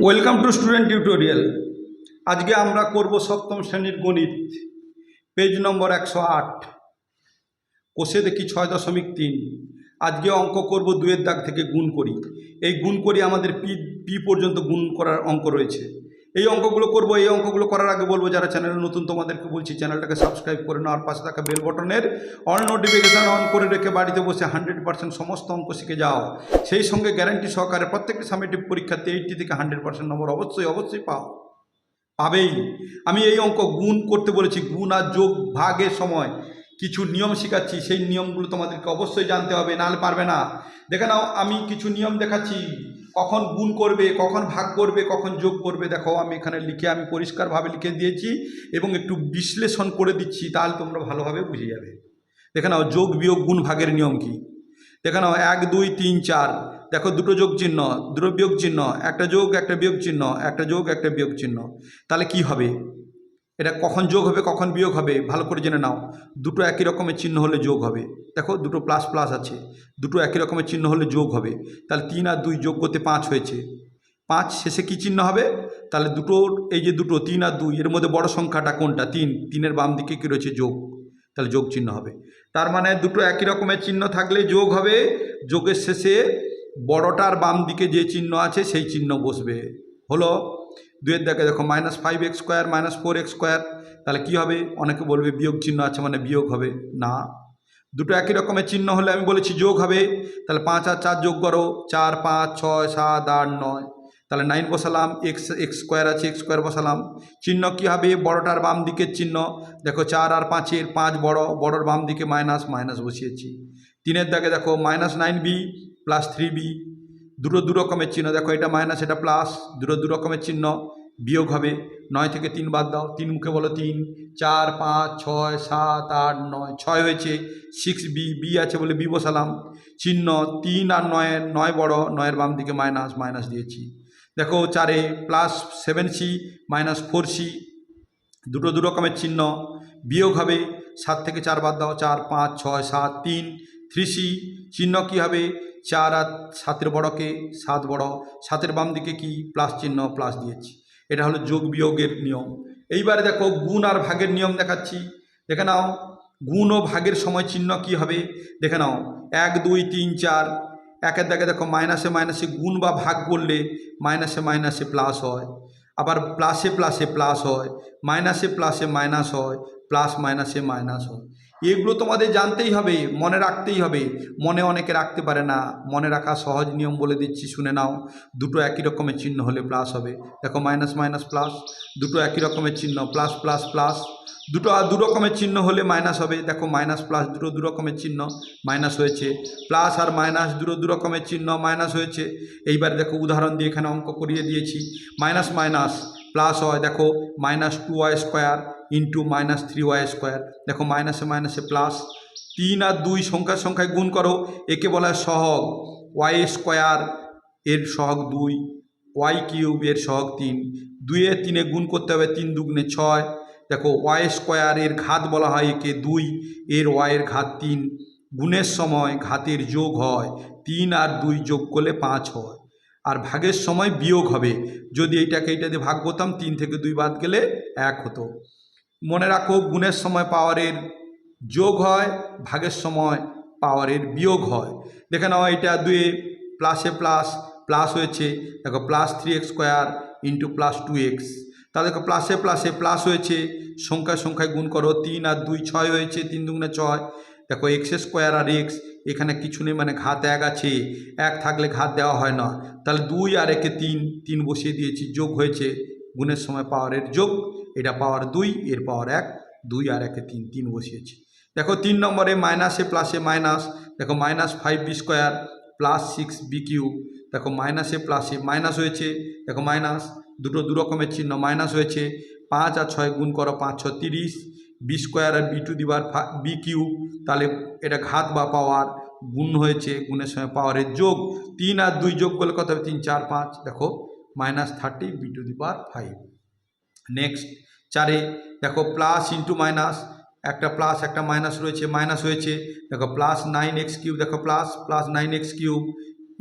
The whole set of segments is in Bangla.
Welcome to student tutorial. আজকে আমরা করব সপ্তম শ্রেণীর গণিত, পেজ নম্বর 108। কোষে দেখি 6.3। আজকে অঙ্ক করব 2-এর দাগ থেকে গুণ করি। এই গুণ করি আমাদের পি পর্যন্ত গুণ করার অঙ্ক রয়েছে। এই অঙ্কগুলো করব। এই অঙ্কগুলো করার আগে বলবো, যারা চ্যানেলে নতুন তোমাদেরকে বলছি চ্যানেলটাকে সাবস্ক্রাইব করে নাও, আর পাশে থাকা বেল বটনের অল নোটিফিকেশান অন করে রেখে বাড়িতে বসে 100% সমস্ত অঙ্ক শিখে যাও। সেই সঙ্গে গ্যারান্টি সহকারে প্রত্যেকটি সামেটিভ পরীক্ষাতে 80 থেকে 100% নম্বর অবশ্যই পাবেই। আমি এই অঙ্ক গুণ করতে বলেছি। গুণ আর যোগ ভাগের সময় কিছু নিয়ম শেখাচ্ছি, সেই নিয়মগুলো তোমাদেরকে অবশ্যই জানতে হবে, নাহলে পারবে না। দেখে নাও, আমি কিছু নিয়ম দেখাচ্ছি, কখন গুণ করবে, কখন ভাগ করবে, কখন যোগ করবে। দেখো আমি এখানে আমি পরিষ্কারভাবে লিখে দিয়েছি এবং একটু বিশ্লেষণ করে দিচ্ছি, তাহলে তোমরা ভালোভাবে বুঝে যাবে। দেখে নাও, যোগ বিয়োগ গুণ ভাগের নিয়ম কি। দেখে নাও, 1 2 3 4। দেখো, দুটো যোগ চিহ্ন, দুটো বিয়োগ চিহ্ন, একটা যোগ একটা বিয়োগ চিহ্ন, একটা যোগ একটা বিয়োগ চিহ্ন। তাহলে কি হবে? এটা কখন যোগ হবে কখন বিয়োগ হবে ভালো করে জেনে নাও। দুটো একই রকমের চিহ্ন হলে যোগ হবে। দেখো, দুটো প্লাস প্লাস আছে, দুটো একই রকমের চিহ্ন হলে যোগ হবে। তাহলে 3 আর 2 যোগ করতে 5 হয়েছে। 5 শেষে কী চিহ্ন হবে? তাহলে দুটোর, এই যে দুটো 3 আর 2, এর মধ্যে বড় সংখ্যাটা কোনটা? 3। 3-এর বাম দিকে কী রয়েছে? যোগ। তাহলে যোগ চিহ্ন হবে। তার মানে দুটো একই রকমের চিহ্ন থাকলে যোগ হবে। যোগের শেষে বড়টার বাম দিকে যে চিহ্ন আছে সেই চিহ্ন বসবে। হলো। 2-এর দাগে দেখো, -5x² -4x²। তাহলে কি হবে? অনেকে বলবে বিয়োগ চিহ্ন আছে মানে বিয়োগ হবে না। দুটো একই রকমের চিহ্ন হলে আমি বলেছি যোগ হবে। তাহলে 5 আর 4 যোগ করো, 4 5 6 7 8 9। তাহলে 9 বসালাম, x² আছে, x² বসালাম। চিহ্ন কি হবে? বড়টার বাম দিকের চিহ্ন। দেখো, 4 আর 5-এর 5 বড়র বাম দিকে মাইনাস বসিয়েছি। 3-এর দাগে দেখো, -9b + 3b। দুটো দু রকমের চিহ্ন। দেখো, এটা মাইনাস এটা প্লাস, দুটো দু রকমের চিহ্ন। বিয়োগ হবে। 9 থেকে 3 বাদ দাও, 3 মুখে বলো 3। 4 5 6 7 8 9, 6 হয়েছে। 6b, বি আছে বলে বি বসালাম। চিহ্ন 3 আর 9 বড়, 9-এর বাম দিকে মাইনাস দিয়েছি। দেখো, 4-এ +7c -4c, দুটো দু রকমের চিহ্ন। বিয়োগ হবে। 7 থেকে 4 বাদ দাও, 4 5 6 7 3, 3c। চিহ্ন কি হবে? 4 আর 7-এর বড়কে 7 বড়, 7-এর বাম দিকে কি? প্লাস চিহ্ন, প্লাস দিয়েছি। এটা হলো যোগ বিয়োগের নিয়ম। এইবারে দেখো, গুণ আর ভাগের নিয়ম দেখাচ্ছি। দেখে নাও, গুণ ও ভাগের সময় চিহ্ন কি হবে। দেখে নাও, 1 2 3 4। একের দাগে দেখো, মাইনাসে মাইনাসে গুণ বা ভাগ করলে মাইনাসে মাইনাসে প্লাস হয়, আবার প্লাসে প্লাসে প্লাস হয়, মাইনাসে প্লাসে মাইনাস হয়, প্লাস মাইনাসে মাইনাস হয়। এগুলো তোমাদের জানতেই হবে, মনে রাখতেই হবে। মনে অনেকে রাখতে পারে না। মনে রাখা সহজ নিয়ম বলে দিচ্ছি, শুনে নাও। দুটো একই রকমের চিহ্ন হলে প্লাস হবে। দেখো, মাইনাস মাইনাস প্লাস। দুটো একই রকমের চিহ্ন, প্লাস প্লাস প্লাস। দুটো আর দু রকমের চিহ্ন হলে মাইনাস হবে। দেখো, মাইনাস প্লাস দুটো দু রকমের চিহ্ন, মাইনাস হয়েছে। প্লাস আর মাইনাস দুটো দু রকমের চিহ্ন, মাইনাস হয়েছে। এইবার দেখো, উদাহরণ দিয়ে এখানে অঙ্ক করিয়ে দিয়েছি। মাইনাস মাইনাস প্লাস হয়। দেখো, -2y² ইন্টু -3y²। দেখো, মাইনাসে মাইনাসে প্লাস। 3 আর 2 সংখ্যায় গুণ করো, একে বলা হয় সহগ। y² এর সহগ 2, y³ এর সহগ 3। 2 এ 3-এ গুণ করতে হবে, 3 দুগুণে 6। দেখো, y² এর ঘাত বলা হয় একে 2, এর y এর ঘাত 3। গুণের সময় ঘাতের যোগ হয়। 3 আর 2 যোগ করলে 5 হয়। আর ভাগের সময় বিয়োগ হবে। যদি এইটা দিয়ে ভাগ করতাম, 3 থেকে 2 বাদ গেলে 1 হতো। মনে রাখো, গুণের সময় পাওয়ারের যোগ হয়, ভাগের সময় পাওয়ারের বিয়োগ হয়। দেখে নাও, এটা 2 প্লাসে প্লাস হয়েছে। দেখো, +3x² ইন্টু +2x। তাহলে দেখো, প্লাসে প্লাসে প্লাস হয়েছে। সংখ্যায় গুণ করো, 3 আর 2 6 হয়েছে, 3 দুগুণে 6। দেখো, x² আর x, এখানে কিছু নেই মানে ঘাত 1 আছে। 1 থাকলে ঘাত দেওয়া হয় না। তাহলে 2 আর 1-এ 3 বসিয়ে দিয়েছি, যোগ হয়েছে। গুণের সময় পাওয়ারের যোগ, এটা পাওয়ার 2, এর পাওয়ার 1। 2 আর 1-এ 3 বসিয়েছি। দেখো, 3 নম্বরে মাইনাসে প্লাসে মাইনাস। দেখো, -5b² +6b³। দেখো, মাইনাসে প্লাসে মাইনাস হয়েছে। দেখো, মাইনাস দুটো দু রকমের চিহ্ন, মাইনাস হয়েছে। 5 আর 6 গুণ করো, 5 6 30। b² আর b², তাহলে এটা ঘাত বা পাওয়ার। গুণ হয়েছে, গুণের সময় পাওয়ারের যোগ। 3 আর 2 যোগ করলে কত হবে? 3 4 5। দেখো, -30 b⁵। নেক্সট, 4-এ দেখো, প্লাস ইন্টু মাইনাস, একটা প্লাস একটা মাইনাস রয়েছে, মাইনাস হয়েছে। দেখো, +9x³। দেখো, প্লাস +9x³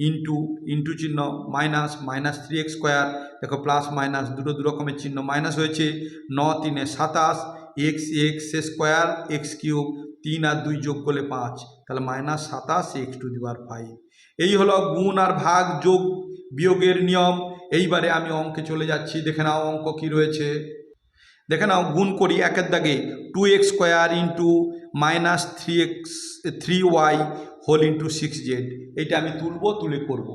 ইন্টু ইন্টু চিহ্ন মাইনাস মাইনাস 3x স্কোয়ার, দেখো প্লাস মাইনাস দুটো দু রকমের চিহ্ন, মাইনাস হয়েছে 9 3 27 x x square x cube, 3 আর 2 যোগ করলে 5, তাহলে মাইনাস 27 x টু দি পাওয়ার 5। এই হলো গুণ আর ভাগ যোগ বিয়োগের নিয়ম। এইবারে আমি অঙ্কে চলে যাচ্ছি, দেখে নাও অঙ্ক কী রয়েছে। দেখে নাও গুণ করি, একের দাগে 2x square into minus 3y whole into 6z, এইটা আমি তুলবো, তুলে করব।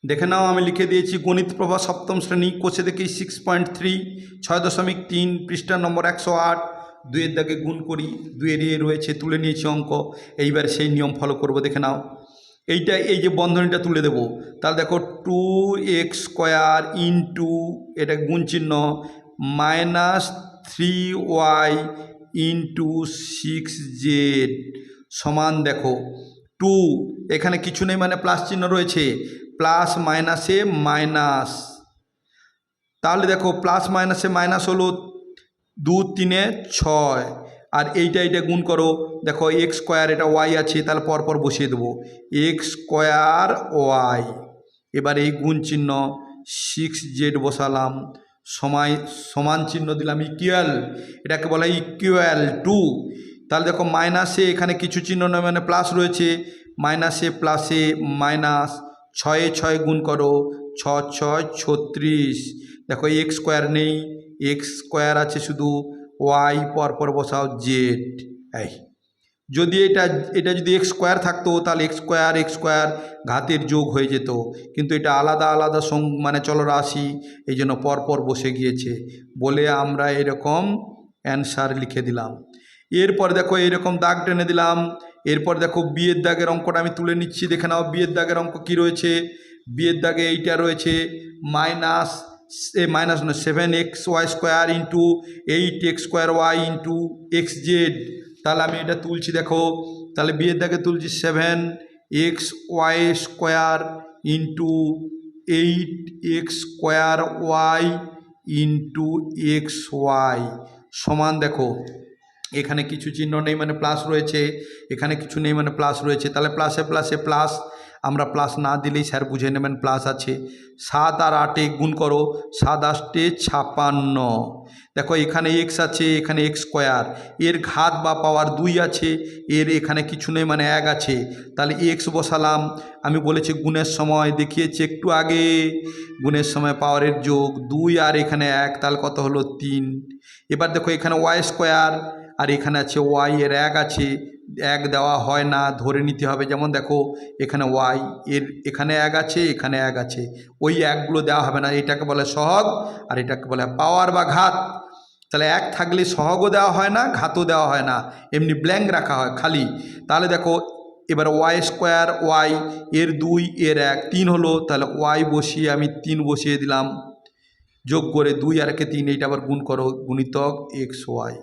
দেখে নাও আমি লিখে দিয়েছি গণিত প্রভা সপ্তম শ্রেণী, কোষে দেখি 6.3 6.3 পৃষ্ঠা নম্বর 108। 2-এর দাগে গুণ করি, 2-এর রয়েছে, তুলে নিয়েছি অঙ্ক। এইবার সেই নিয়ম ফলো করব। দেখে নাও এইটা, এই যে বন্ধনীটা তুলে দেব, তাহলে দেখো 2x স্কোয়ার ইন্টু এটা গুণ চিহ্ন মাইনাস 3y ইন্টু 6z সমান দেখো 2, এখানে কিছু নেই মানে প্লাস চিহ্ন রয়েছে, প্লাস মাইনাসে মাইনাস, তাহলে দেখো প্লাস মাইনাসে মাইনাস হলো 2 3 6, আর এইটা গুণ করো, দেখো এক্স স্কোয়ার এটা ওয়াই আছে, তাহলে পরপর বসিয়ে দেবো এক্স স্কোয়ার ওয়াই। এবার এই গুণ চিহ্ন 6z বসালাম, সমান চিহ্ন দিলাম ইকুয়াল, এটাকে বলা হয় ইকুয়াল টু। তাহলে দেখো মাইনাসে এখানে কিছু চিহ্ন নয় মানে প্লাস রয়েছে, মাইনাসে প্লাসে মাইনাস, 6 6 গুণ করো 6 6 36, দেখো এক্স স্কোয়ার নেই, এক্স স্কোয়ার আছে শুধু, ওয়াই পরপর বসাও জেড। এই যদি এটা যদি এক্স স্কোয়ার থাকতো তাহলে এক্স স্কোয়ার ঘাতের যোগ হয়ে যেত, কিন্তু এটা আলাদা আলাদা মানে চলরাশি, এই জন্য পরপর বসে গিয়েছে বলে আমরা এরকম অ্যান্সার লিখে দিলাম। এরপর দেখো এরকম দাগ টেনে দিলাম। এরপর দেখো বিয়ের দাগের অঙ্কটা আমি তুলে নিচ্ছি, দেখে নাও বিয়ের দাগের অঙ্ক কী রয়েছে। বিয়ের দাগে এইটা রয়েছে minus 7xy square into 8x square y into x z. তাহলে আমি এটা তুলছি, দেখো তাহলে বিয়ের দাগে তুলছি 7xy square into 8x square y into x y সমান, দেখো এখানে কিছু চিহ্ন নেই মানে প্লাস রয়েছে, এখানে কিছু নেই মানে প্লাস রয়েছে, তাহলে প্লাসে প্লাসে প্লাস, আমরা প্লাস না দিলেই স্যার বুঝে নেবেন প্লাস আছে। 7 আর 8 গুণ করো, 7 8 56, দেখো এখানে এক্স আছে, এখানে এক্স স্কোয়ার, এর ঘাত বা পাওয়ার 2 আছে, এর এখানে কিছু নেই মানে 1 আছে, তাহলে এক্স বসালাম। আমি বলেছি গুণের সময় দেখিয়েছি একটু আগে, গুণের সময় পাওয়ারের যোগ 2 আর এখানে 1, তাহলে কত হলো 3। এবার দেখো এখানে ওয়াই স্কোয়ার আর এখানে আছে ওয়াই, এর 1 আছে, 1 দেওয়া হয় না, ধরে নিতে হবে। যেমন দেখো এখানে ওয়াই, এর এখানে 1 আছে, এখানে 1 আছে, ওই 1গুলো দেওয়া হবে না, এটাকে বলে সহগ আর এটাকে বলে পাওয়ার বা ঘাত। তাহলে 1 থাকলে সহগও দেওয়া হয় না, ঘাতও দেওয়া হয় না, এমনি ব্ল্যাঙ্ক রাখা হয় খালি। তাহলে দেখো এবার ওয়াই স্কোয়ার ওয়াই, এর 2 এর 1 3 হলো, তাহলে ওয়াই বসিয়ে আমি 3 বসিয়ে দিলাম, যোগ করে 2 আর 1 3, এইটা আবার গুণ করো গুণিতক এক্স ওয়াই।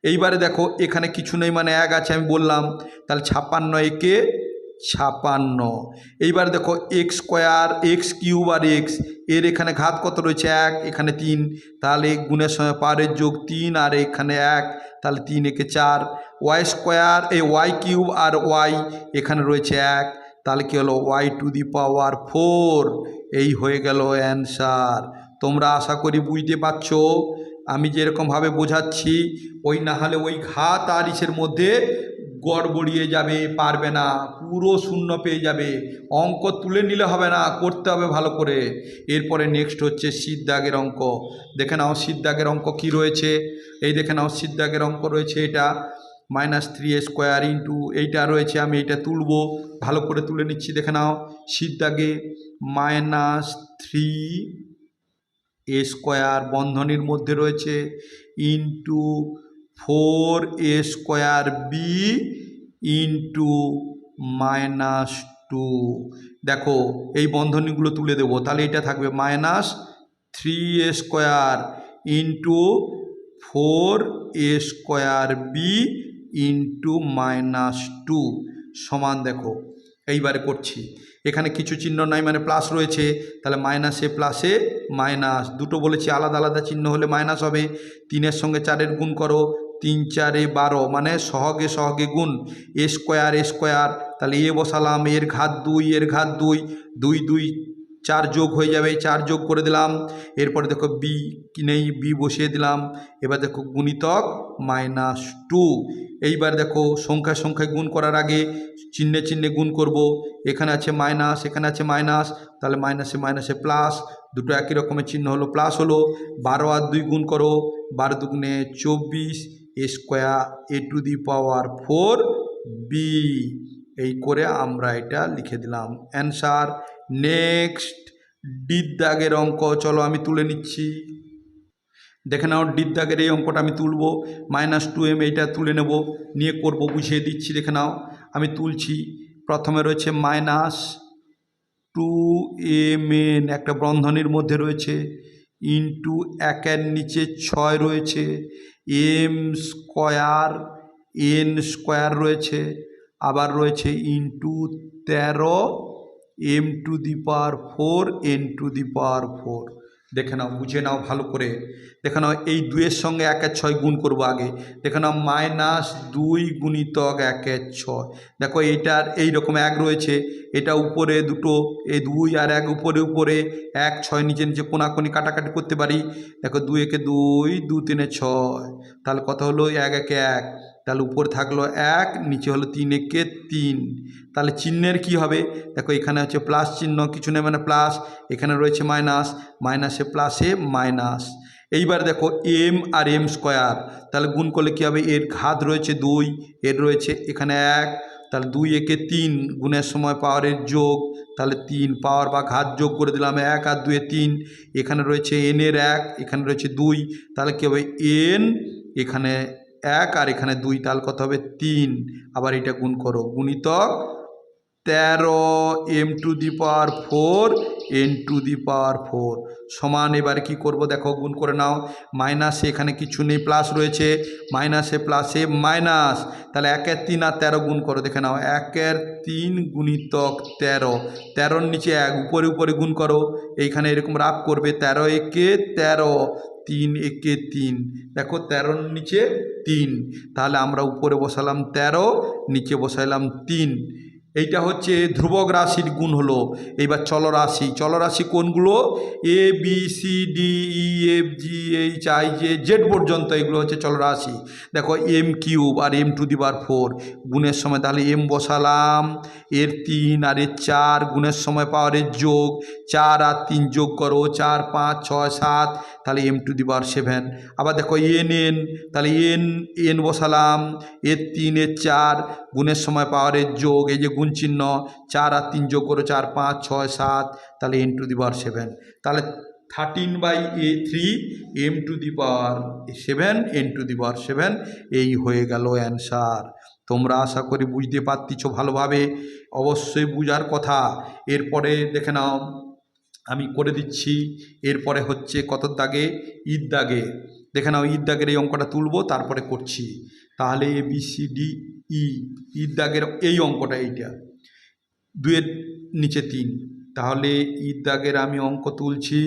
এইবারে দেখো এখানে কিছু নেই মানে 1 আছে আমি বললাম, তাহলে 56 একে 56। এইবার দেখো এক্স স্কোয়ার এক্স কিউব আর এক্স, এর এখানে ঘাত কত রয়েছে 1, এখানে 3, তাহলে গুণের সময় পাওয়ারের যোগ 3 আর এখানে 1, তাহলে 3 একে 4। ওয়াই স্কোয়ার ওয়াই কিউব আর ওয়াই এখানে রয়েছে 1, তাহলে কী হলো ওয়াই টু দি পাওয়ার 4। এই হয়ে গেল অ্যান্সার। তোমরা আশা করি বুঝতে পারছো আমি যেরকমভাবে বোঝাচ্ছি, ওই না হলে ওই ঘাত আর ইসের মধ্যে গড়বড়িয়ে যাবে, পারবে না, পুরো শূন্য পেয়ে যাবে, অঙ্ক তুলে নিলে হবে না, করতে হবে ভালো করে। এরপরে নেক্সট হচ্ছে সিদ্ধাগের অঙ্ক। দেখে নাও সিদ্ধাগের অঙ্ক কি রয়েছে, এই দেখে নাও সিদ্ধাগের অঙ্ক রয়েছে, এটা -3a স্কোয়ার ইন্টু এইটা রয়েছে, আমি এইটা তুলব, ভালো করে তুলে নিচ্ছি। দেখে নাও সিদ্ধাগে -3a স্কোয়ার বন্ধনীর মধ্যে রয়েছে into 4a square b into -2। দেখো এই বন্ধনীগুলো তুলে দেবো, তাহলে এটা থাকবে -3a square into 4a square b into -2 সমান, দেখো এইবারে করছি, এখানে কিছু চিহ্ন নাই মানে প্লাস রয়েছে, তাহলে মাইনাসে প্লাসে মাইনাস, দুটো বলেছি আলাদা আলাদা চিহ্ন হলে মাইনাস হবে। 3-এর সঙ্গে 4-এর গুণ করো, তিন চারে 12 মানে সহগে সহগে গুণ এ স্কোয়ার তাহলে এ বসালাম, এর ঘাত 2, এর ঘাত 2, 2 2 4 যোগ হয়ে যাবে, 4 যোগ করে দিলাম। এরপরে দেখো বি কি নেই, বি বসিয়ে দিলাম। এবার দেখো গুণিতক -2। এইবার দেখো সংখ্যায় সংখ্যায় গুণ করার আগে চিহ্নে চিহ্নে গুণ করব। এখানে আছে মাইনাস, এখানে আছে মাইনাস, তাহলে মাইনাসে মাইনাসে প্লাস, দুটো একই রকমের চিহ্ন হলো, প্লাস হলো। 12 আর 2 গুণ করো, 12 দুগুণে 24 a square a to the power 4 b. এই করে আমরা এটা লিখে দিলাম অ্যান্সার। নেক্সট ডির দাগের অঙ্ক, চলো আমি তুলে নিচ্ছি। দেখে নাও ডির দাগের এই অঙ্কটা আমি তুলব, -2m এইটা তুলে নেব, নিয়ে করব, বুঝিয়ে দিচ্ছি। দেখে নাও আমি তুলছি। প্রথমে রয়েছে -2mn একটা বন্ধনীর মধ্যে রয়েছে, ইন্টু 1 নিচে 6 রয়েছে, m স্কোয়ার n স্কোয়ার রয়েছে, আবার রয়েছে into 13 m to the power 4 n to the power 4। দেখে নাও, বুঝে নাও ভালো করে। দেখে নাও এই 2-এর সঙ্গে 1-এর 6 গুণ করবো আগে। দেখে নাও -2 গুণিতক 1-এর 6। দেখো এইটার এইরকম 1 রয়েছে, এটা উপরে দুটো, এই 2 আর 1 উপরে উপরে, 1 6 নিচে নিচে কোনাকুনি কাটাকাটি করতে পারি। দেখো 2 একে 2, 2 3 6, তাহলে কত হলো 1 একে 1, তাহলে উপরে থাকলো 1, নিচে হলো 3 একে 3। তাহলে চিহ্নের কি হবে, দেখো এখানে হচ্ছে প্লাস চিহ্ন, কিছু নেই মানে প্লাস, এখানে রয়েছে মাইনাস, মাইনাসে প্লাসে মাইনাস। এইবার দেখো m আর m স্কোয়ার, তাহলে গুণ করলে কী হবে, এর ঘাত রয়েছে 2, এর রয়েছে এখানে 1, তাহলে 2 একে 3, গুণের সময় পাওয়ারের যোগ, তাহলে 3 পাওয়ার বা ঘাত যোগ করে দিলাম, 1 আর 2 3, এখানে রয়েছে n এর 1, এখানে রয়েছে 2, তাহলে কী হবে n, এখানে 1 আর এখানে 2, তাহলে কত হবে 3। আবার এটা গুণ করো, গুণিতক 13 m to the power 4 n to the power 4 সমান। এবার কি করব, দেখো গুণ করে নাও। মাইনাসে এখানে কিছু নেই, প্লাস রয়েছে, মাইনাসে প্লাসে মাইনাস, তাহলে 1 এর 3 আর 13 গুণ করো। দেখে নাও 1 এর 3 গুণিতক 13, 13-র নিচে 1, উপরে উপরে গুণ করো, এইখানে এরকম রাফ করবে, 13 একে 13, 3 একে 3, দেখো 13-র নিচে 3, তাহলে আমরা উপরে বসালাম 13, নিচে বসাইলাম 3। এইটা হচ্ছে ধ্রুবক রাশির গুণ হলো। এইবার চলরাশি, চলরাশি কোনগুলো, a b c d e f g h i j z পর্যন্ত, এগুলো হচ্ছে চলরাশি। দেখো m কিউব আর m টু দি পাওয়ার 4, গুণের সময় তাহলে m বসালাম, এর 3 আর এর 4, গুণের সময় পাওয়ারের যোগ, 4 আর 3 যোগ করো, 4 5 6 7, তাহলে m টু দি পাওয়ার 7। আবার দেখো n, তাহলে n বসালাম, এর 3 এর 4, গুণের সময় পাওয়ারের যোগ, এই যে গুণ চিহ্ন, 4 আর 3 যোগ করো, 4 5 6 7, তাহলে n টু দি পাওয়ার 7, তাহলে 13/3 m to the power 7 n to the power 7, এই হয়ে গেল অ্যান্সার। তোমরা আশা করি বুঝতে পারতেছো ভালোভাবে, অবশ্যই বুঝার কথা। এরপরে দেখে নাও আমি করে দিচ্ছি। এরপরে হচ্ছে কত দাগে, ঈদ দাগে। দেখে নাও ঈদ দাগের এই অঙ্কটা তুলবো, তারপরে করছি। তাহলে a b c d e, ঈদ দাগের এই অঙ্কটা, এইটা 2-এর নিচে 3, তাহলে ঈদ দাগের আমি অঙ্ক তুলছি।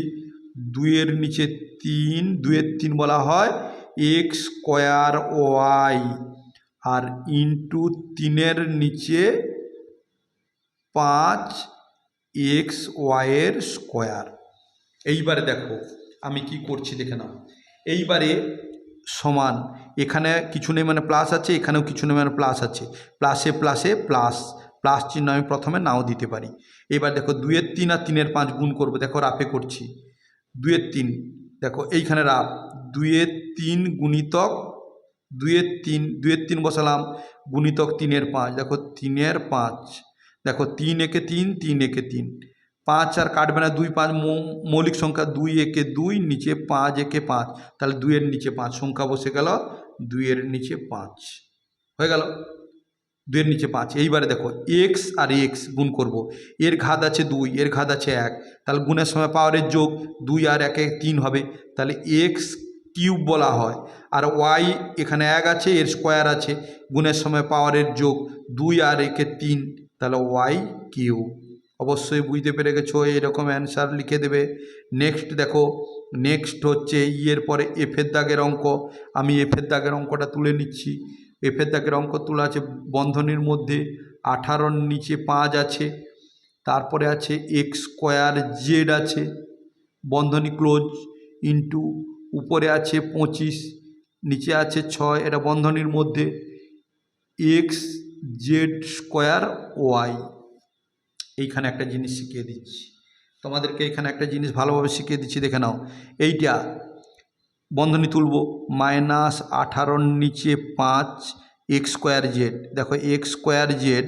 2-এর নিচে 3, 2-এর 3 বলা হয় এক্স স্কোয়ার ওয়াই, আর ইন্টু 3-এর নিচে 5 এক্স ওয়াইয়ের স্কোয়ার। এইবারে দেখো আমি কি করছি, দেখে নাও। এইবারে সমান, এখানে কিছু নেই মানে প্লাস আছে, এখানেও কিছু নেই মানে প্লাস আছে, প্লাসে প্লাসে প্লাস, প্লাস চিহ্ন আমি প্রথমে নাও দিতে পারি। এবার দেখো 2-এর 3 আর 3-এর 5 গুণ করবো, দেখো রাফে করছি। 2-এর 3, দেখো এইখানে রাফ, 2-এর 3 গুণিতক 2-এর 3 বসালাম, গুণিতক 3-এর 5, দেখো 3-এর 5, দেখো 3 একে 3, 3 একে 3, 5 আর কাটবে না, 2 5 মৌলিক সংখ্যা, 2 একে 2, নিচে 5 একে 5, তাহলে 2-এর নিচে 5 সংখ্যা বসে গেল, 2-এর নিচে 5 হয়ে গেল, 2-এর নিচে 5। এইবারে দেখো এক্স আর এক্স গুণ করব, এর ঘাত আছে 2, এর ঘাত আছে 1, তাহলে গুণের সময় পাওয়ারের যোগ, 2 আর 1 3 হবে, তাহলে এক্স কিউব বলা হয়। আর ওয়াই এখানে 1 আছে, এর স্কোয়ার আছে, গুণের সময় পাওয়ারের যোগ, 2 আর 1 3, তাহলে ওয়াই কিউব। অবশ্যই বুঝতে পেরে গেছো, এরকম অ্যান্সার লিখে দেবে। নেক্সট দেখো নেক্সট হচ্ছে এর পরে এফের দাগের অঙ্ক। আমি এফের দাগের অঙ্কটা তুলে নিচ্ছি। এফের দাগের অঙ্ক তোলা আছে বন্ধনীর মধ্যে 18 নিচে 5 আছে, তারপরে আছে এক্স স্কোয়ার জেড আছে বন্ধনী ক্লোজ, ইন্টু উপরে আছে 25, নিচে আছে 6, এটা বন্ধনীর মধ্যে এক্স জেড স্কোয়ার ওয়াই। এইখানে একটা জিনিস শিখিয়ে দিচ্ছি তোমাদেরকে, এখানে একটা জিনিস ভালোভাবে শিখিয়ে দিচ্ছি, দেখে নাও। এইটা বন্ধনী তুলব -18 নিচে 5 এক্স স্কোয়ার জেড। দেখো এক্স স্কোয়ার জেড,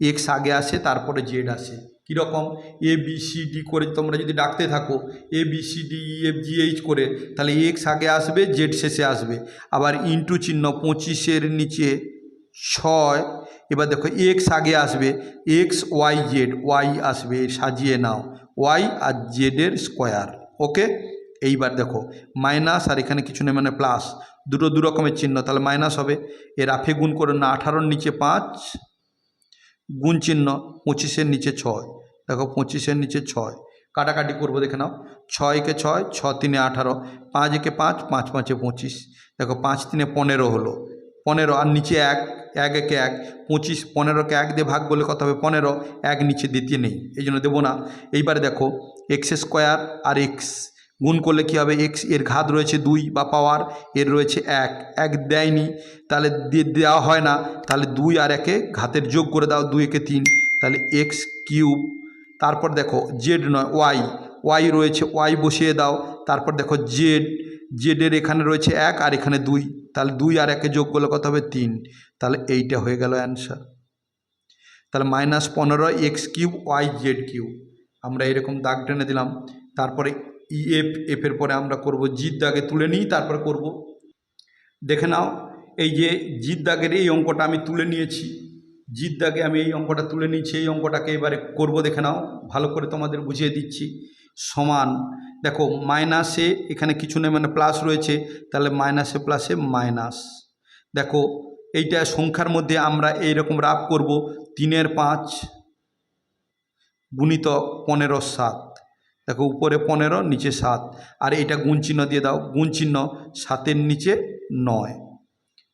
এক্স আগে আসে তারপরে জেড আসে। কীরকম? এ বি সি ডি করে তোমরা যদি ডাকতে থাকো a b c d e f g h করে, তাহলে এক্স আগে আসবে জেড শেষে আসবে। আবার ইন্টু চিহ্ন 25 নিচে 6, এবার দেখো এক্স আগে আসবে, এক্স ওয়াই জেড, ওয়াই আসবে, সাজিয়ে নাও ওয়াই আর জেডের স্কোয়ার। ওকে, এইবার দেখো মাইনাস আর এখানে কিছু নেই মানে প্লাস, দুটো দু রকমের চিহ্ন, তাহলে মাইনাস হবে। এর আফে গুণ করে না, 18 নিচে 5 গুণ চিহ্ন 25 নিচে 6, দেখো 25 নিচে 6 কাটাকাটি করবো, দেখে নাও 6 × 6, 6 × 3 = 18, 5 × 5, 5 × 5 = 25, দেখো 5 × 3 = 15 হলো, 15 আর নিচে 1, 1 × 1 25, 15কে 1 দিয়ে ভাগ করলে কত হবে 15, 1 নিচে দ্বিতীয় নেই এই জন্য দেবো না। এইবারে দেখো এক্স স্কোয়ার আর এক্স গুণ করলে কী হবে, এক্স এর ঘাত রয়েছে 2 বা পাওয়ার, এর রয়েছে 1, 1 দেয়নি তাহলে দেওয়া হয় না, তাহলে 2 আর 1-এ ঘাতের যোগ করে দাও, 2 × 3, তাহলে এক্স কিউব। তারপর দেখো জেড নয় ওয়াই, ওয়াই রয়েছে, ওয়াই বসিয়ে দাও। তারপর দেখো জেড, জেডের এখানে রয়েছে 1 আর এখানে 2, তাহলে 2 আর 1-এ যোগ করলে কত হবে 3, তাহলে এইটা হয়ে গেল অ্যান্সার। তাহলে -15 x cube y z cube, আমরা এরকম দাগ টেনে দিলাম। তারপরে ইএফ, এফের পরে আমরা করব জির দাগে তুলে নিই, তারপরে করব। দেখে নাও এই যে জির দাগের এই অঙ্কটা আমি তুলে নিয়েছি, জির দাগে আমি এই অঙ্কটা তুলে নিয়েছি, এই অঙ্কটাকে এবারে করব, দেখে নাও ভালো করে তোমাদের বুঝিয়ে দিচ্ছি। সমান দেখো মাইনাসে এখানে কিছু নেই মানে প্লাস রয়েছে, তাহলে মাইনাসে প্লাসে মাইনাস। দেখো এইটা সংখ্যার মধ্যে আমরা এইরকম রাফ করব, 3 × 5 গুণিতক 15 × 7, দেখো উপরে 15 নিচে 7, আর এটা গুণ চিহ্ন দিয়ে দাও, গুণ চিহ্ন 7-এর নিচে 9,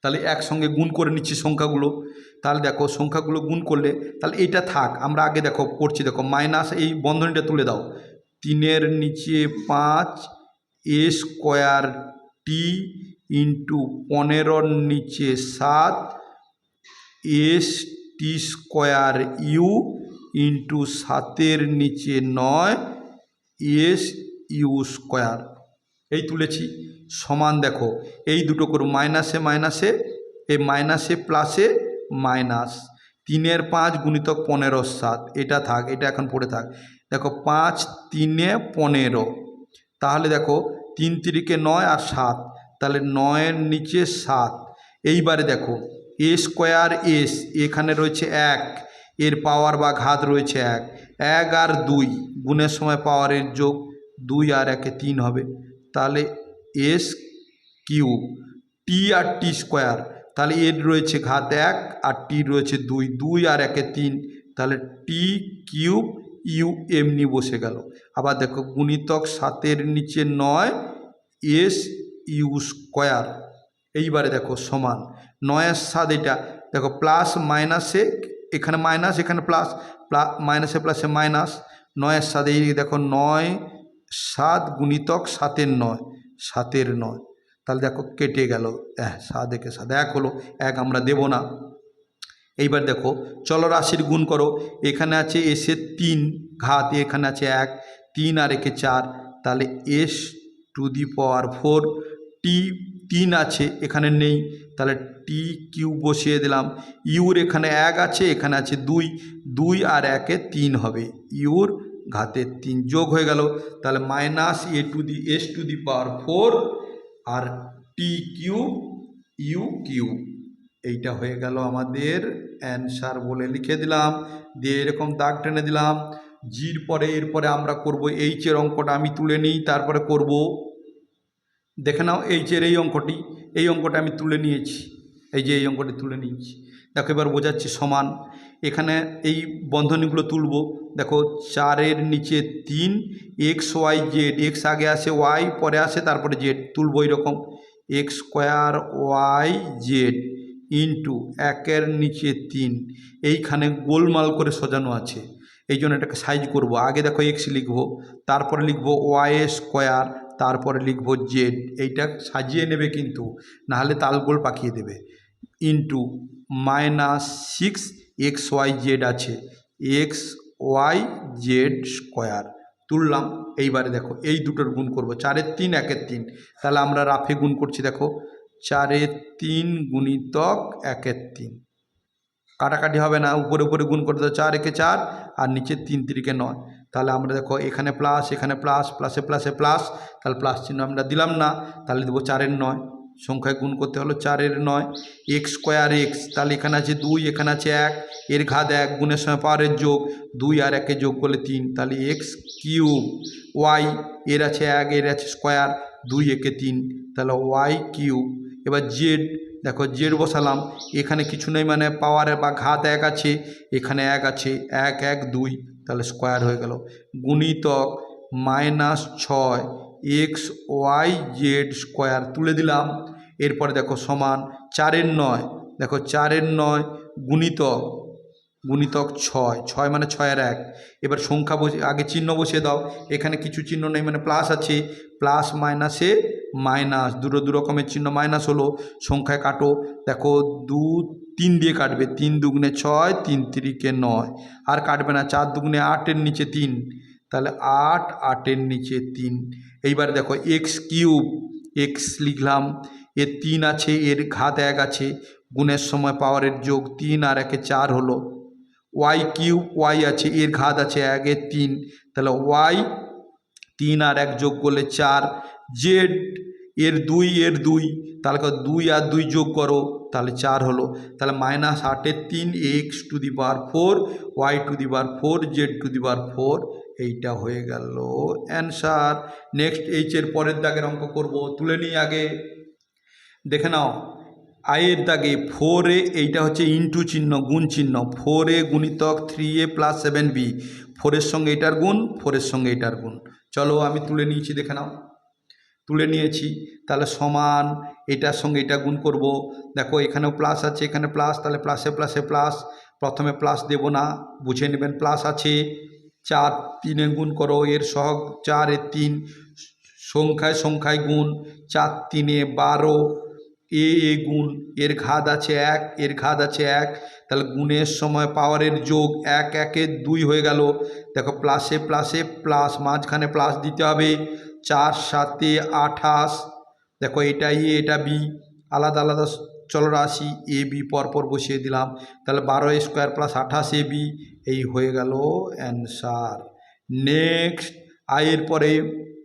তাহলে একসঙ্গে গুণ করে নিচ্ছি সংখ্যাগুলো। তাহলে দেখো সংখ্যাগুলো গুণ করলে তাহলে এটা থাক, আমরা আগে দেখো করছি, দেখো মাইনাস এই বন্ধনীটা তুলে দাও, 3 × নিচে 5 এ স্কোয়ার টি ইন্টু 15 নিচে 7 s t square u into 7-এর নিচে 9 এস ইউ স্কোয়ার, এই তুলেছি। সমান দেখো এই দুটো করো মাইনাসে মাইনাসে, এই মাইনাসে প্লাসে মাইনাস, 3 × 5 গুণিতক 15 × 7, এটা থাক, এটা এখন পড়ে থাক। দেখো 5 × 3 = 15, তাহলে দেখো 3 × 3 = 9 আর 7, তাহলে 9-এর নিচে 7। এইবারে দেখো এ স্কোয়ার এস, এখানে রয়েছে 1, এর পাওয়ার বা ঘাত রয়েছে 1, 1 আর 2 গুণের সময় পাওয়ারের যোগ, 2 আর 1-এ 3 হবে, তাহলে এস কিউব। টি আর টি স্কোয়ার, তাহলে এর রয়েছে ঘাত 1 আর টি রয়েছে 2, 2 আর 1-এ 3, তাহলে টি কিউব ইউ এমনি বসে গেল। আবার দেখো গুণিতক 7-এর নিচে 9 এস ইউ স্কোয়ার। এইবারে দেখো সমান 9 আর 7, এটা দেখো প্লাস মাইনাসে এখানে মাইনাস এখানে প্লাস, মাইনাসে প্লাসে মাইনাস, 9 আর 7, এই দেখো 9 7 গুণিতক 7-এর 9, 7-এর 9, তাহলে দেখো কেটে গেল, 7 একে 7 1 হলো, 1 আমরা দেব না। এইবার দেখো চলরাশির গুণ করো, এখানে আছে এসের 3 ঘাত, এখানে আছে 1, 3 আর 1-এ 4, তাহলে এস টু দি পাওয়ার 4, টি 3 আছে এখানে নেই, তাহলে টি কিউব বসিয়ে দিলাম। ইউর এখানে 1 আছে, এখানে আছে 2, 2 আর 1-এ 3 হবে, ইউর ঘাতে 3 যোগ হয়ে গেল, তাহলে minus a to the s to the power 4 আর টি কিউব ইউ কিউব, এইটা হয়ে গেল আমাদের অ্যান্সার বলে লিখে দিলাম, দিয়ে এরকম দাগ টেনে দিলাম। জির পরে এরপরে আমরা করব এইচের অঙ্কটা, আমি তুলে নিই তারপরে করব। দেখে নাও এইচের এই অঙ্কটা আমি তুলে নিয়েছি, এই যে এই অঙ্কটি তুলে নিয়েছি। দেখো এবার বোঝাচ্ছি সমান। এখানে এই বন্ধনীগুলো তুলব। দেখো 4-এর নিচে 3, এক্স ওয়াই জেড, এক্স আগে আসে, ওয়াই পরে আসে, তারপরে জেড তুলব এইরকম, x square y z into 1-এর নিচে 3। এইখানে গোলমাল করে সাজানো আছে, এই জন্য এটাকে সাইজ করব। আগে দেখো এক্স লিখবো, তারপরে লিখবো ওয়াই স্কোয়ার, তারপরে লিখবো জেড। এইটা সাজিয়ে নেবে কিন্তু, নাহলে তালগোল পাকিয়ে দেবে। ইন্টু -6 এক্স ওয়াই জেড আছে, এক্স ওয়াই জেড স্কোয়ার তুললাম। এইবারে দেখো এই দুটোর গুণ করব, 4-এর 3 1-এর 3, তাহলে আমরা রাফে গুণ করছি। দেখো 4-এর 3 গুণিতক 1-এর 3, কাটাকাটি হবে না, উপরে উপরে গুণ করতে হবে, 4 একে 4 আর নিচে 3 3-কে 9। তাহলে আমরা দেখো এখানে প্লাস, এখানে প্লাস, প্লাসে প্লাসে প্লাস, তাহলে প্লাস চিহ্ন আমরা দিলাম না, তাহলে দেবো 4-এর 9। সংখ্যায় গুণ করতে হলো 4-এর 9, এক্স স্কোয়ার এক্স, তাহলে এখানে আছে 2, এখানে আছে 1, এর ঘাত 1, গুণের সময় পাওয়ারের যোগ, 2 আর 1-এ যোগ করলে 3, তাহলে এক্স কিউব ওয়াই, এর আছে 1, এর আছে স্কোয়ার, 2 একে 3, তাহলে ওয়াই কিউব। এবার জেড, দেখো জেড বসালাম, এখানে কিছু নেই মানে পাওয়ারে বা ঘাত 1 আছে, এখানে 1 আছে, 1 1 2, তাহলে স্কোয়ার হয়ে গেল, গুণিতক -6 এক্স ওয়াই জেড স্কোয়ার তুলে দিলাম। এরপরে দেখো সমান 4-এর 9, দেখো 4-এর 9 গুণিতক, গুণিতক 6, 6 মানে 6-এর 1। এবার সংখ্যা বসে আগে চিহ্ন বসিয়ে দাও, এখানে কিছু চিহ্ন নেই মানে প্লাস আছে, প্লাস মাইনাসে মাইনাস, দুটো দু রকমের চিহ্ন মাইনাস হলো, সংখ্যায় কাটো। দেখো 2 3 দিয়ে কাটবে, 3 দুগুণে 6, 3 3-কে 9, আর কাটবে না, 4 দুগুণে 8-এর নিচে 3, তাহলে 8 8-এর নিচে 3। এইবার দেখো এক্স কিউব, এক্স লিখলাম, এর 3 আছে, এর ঘাত 1 আছে, গুণের সময় পাওয়ারের যোগ, 3 আর 1-এ 4 হলো, ওয়াই কিউব, ওয়াই আছে, এর ঘাত আছে 1, এর 3, তাহলে ওয়াই 3 আর 1 যোগ করলে 4, জেড এর 2, এর 2, তাহলে 2 আর 2 যোগ করো, তাহলে 4 হলো, তাহলে -8-এর 3 x to the power 4 y to the power 4 z to the power 4, এইটা হয়ে গেল অ্যান্সার। নেক্সট এইচের পরের দাগের অঙ্ক করব, তুলে নিই আগে, দেখে নাও। আয়ের দাগে 4a, এইটা হচ্ছে ইন্টু চিহ্ন, গুণ চিহ্ন, 4a গুণিতক 3a প্লাস 7b, 4-এর সঙ্গে এটার গুণ, 4-এর সঙ্গে এটার গুণ। চলো আমি তুলে নিয়েছি, দেখে নাও, তুলে নিয়েছি। তাহলে সমান, এটার সঙ্গে এটা গুণ করব। দেখো এখানেও প্লাস আছে, এখানে প্লাস, তাহলে প্লাসে প্লাসে প্লাস, প্রথমে প্লাস দেব না, বুঝে নেবেন প্লাস আছে। 4 3-এ গুণ করো, এর সহগ 4 এর 3, সংখ্যায় সংখ্যায় গুণ, 4 3-এ 12, এ গুণ, এর ঘাত আছে 1, এর ঘাত আছে 1, তাহলে গুণের সময় পাওয়ারের যোগ, 1 1-এ 2 হয়ে গেল। দেখো প্লাসে প্লাসে প্লাস, মাঝখানে প্লাস দিতে হবে, 4 7-এ 28, দেখো এটা এ এটা বি, আলাদা আলাদা চলরাশি, এ বি পরপর বসিয়ে দিলাম, তাহলে 12 স্কোয়ার প্লাস 28 এ বি, এই হয়ে গেল অ্যান্সার। নেক্সট আয়ের পরে